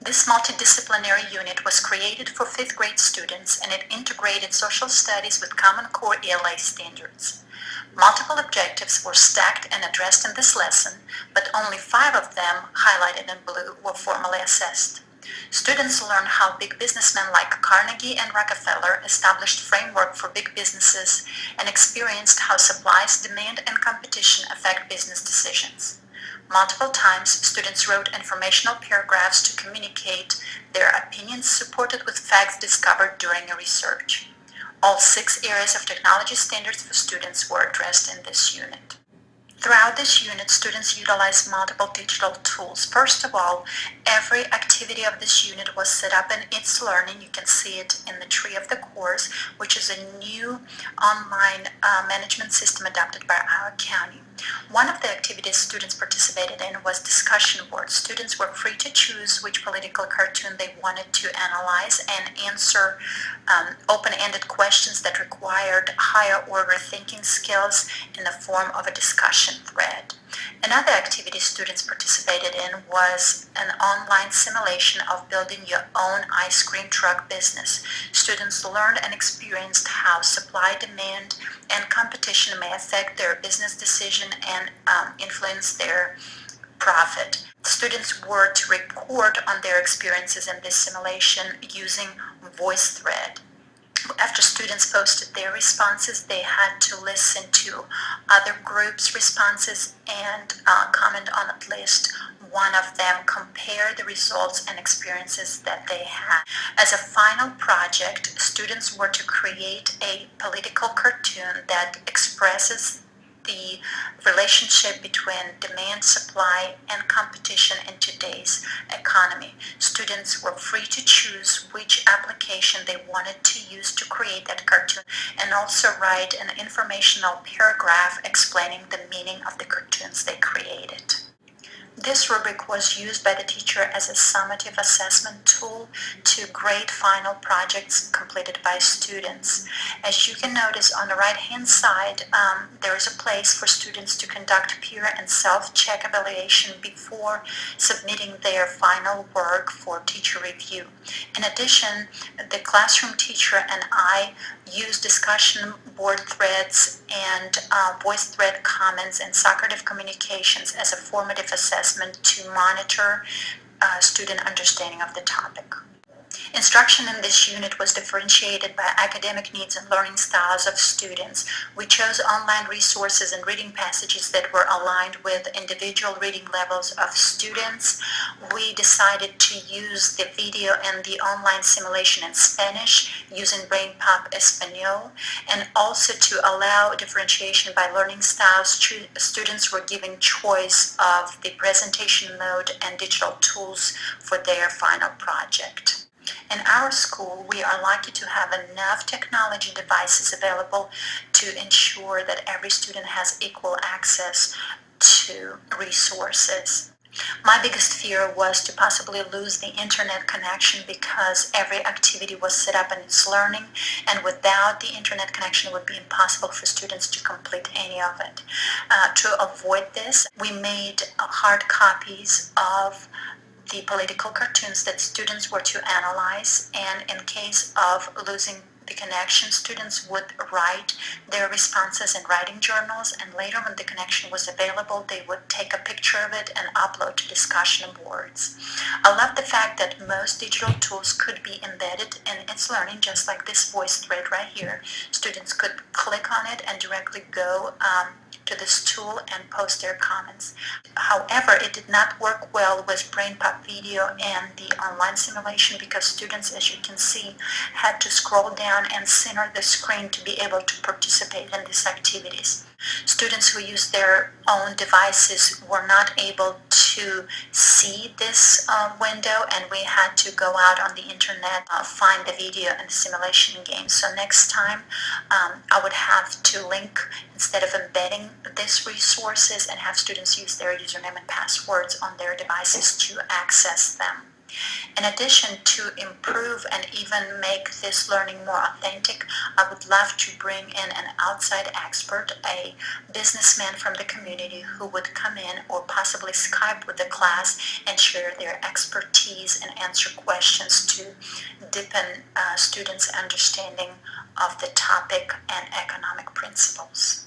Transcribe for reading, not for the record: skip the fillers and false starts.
This multidisciplinary unit was created for 5th grade students, and it integrated social studies with Common Core ELA standards. Multiple objectives were stacked and addressed in this lesson, but only 5 of them, highlighted in blue, were formally assessed. Students learned how big businessmen like Carnegie and Rockefeller established framework for big businesses and experienced how supplies, demand, and competition affect business decisions. Multiple times, students wrote informational paragraphs to communicate their opinions supported with facts discovered during a research. All 6 areas of technology standards for students were addressed in this unit. Throughout this unit, students utilized multiple digital tools. First of all, every activity of this unit was set up in It's Learning. You can see it in the tree of the course, which is a new online management system adopted by our county. One of the activities students participated in was discussion boards. Students were free to choose which political cartoon they wanted to analyze and answer open-ended questions that required higher order thinking skills in the form of a discussion thread. Another activity students participated in was an online simulation of building your own ice cream truck business. Students learned and experienced how supply, demand, and competition may affect their business decision and influence their profit. Students were to report on their experiences in this simulation using VoiceThread. After students posted their responses, they had to listen to other groups' responses and comment on at least one of them, compare the results and experiences that they had. As a final project, students were to create a political cartoon that expresses the relationship between demand, supply, and competition in today's economy. Students were free to choose which application they wanted to use to create that cartoon and also write an informational paragraph explaining the meaning of the cartoons they created. This rubric was used by the teacher as a summative assessment tool to grade final projects completed by students. As you can notice on the right-hand side, there is a place for students to conduct peer and self-check evaluation before submitting their final work for teacher review. In addition, the classroom teacher and I use discussion board threads and VoiceThread comments and Socrative communications as a formative assessment to monitor student understanding of the topic. Instruction in this unit was differentiated by academic needs and learning styles of students. We chose online resources and reading passages that were aligned with individual reading levels of students. We decided to use the video and the online simulation in Spanish using BrainPop Espanol, and also to allow differentiation by learning styles. Students were given choice of the presentation mode and digital tools for their final project. In our school, we are lucky to have enough technology devices available to ensure that every student has equal access to resources. My biggest fear was to possibly lose the internet connection because every activity was set up in It's Learning, and without the internet connection it would be impossible for students to complete any of it. To avoid this, we made hard copies of the political cartoons that students were to analyze, and in case of losing the connection, students would write their responses in writing journals, and later when the connection was available, they would take a picture of it and upload to discussion boards. I love the fact that most digital tools could be embedded in It's Learning, just like this VoiceThread right here. Students could click on it and directly go to this tool and post their comments. However, it did not work well with BrainPop Video and the online simulation because students, as you can see, had to scroll down and center the screen to be able to participate in these activities. Students who used their own devices were not able to see this window, and we had to go out on the internet, find the video and the simulation game. So next time I would have to link, instead of embedding these resources, and have students use their username and passwords on their devices to access them. In addition, to improve and even make this learning more authentic, I would love to bring in an outside expert, a businessman from the community who would come in or possibly Skype with the class and share their expertise and answer questions to deepen students' understanding of the topic and economic principles.